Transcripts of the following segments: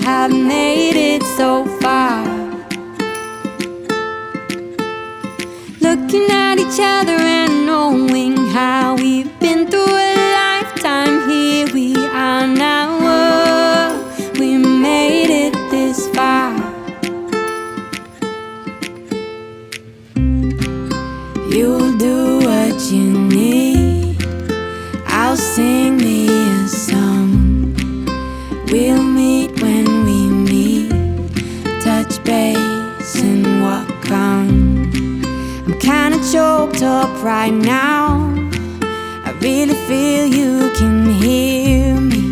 have made it so far. Looking at each other and knowing how we've been through a lifetime. Here we are now, oh, we made it this far. You'll do what you need, I'll sing me a song. We'll meet when we meet, touch base and walk on. I'm kinda choked up right now, I really feel you can hear me,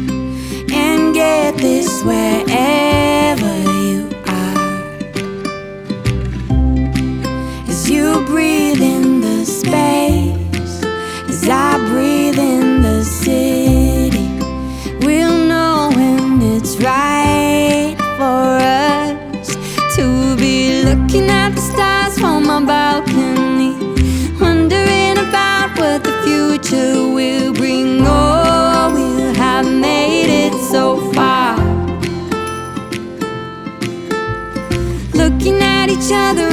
and get this wherever you are. As you breathe in the space, as I breathe in the city, we'll know when it's right for us to be looking at the stars from my balcony, wondering about what the future will bring. Oh, we'll have made it so far. Looking at each other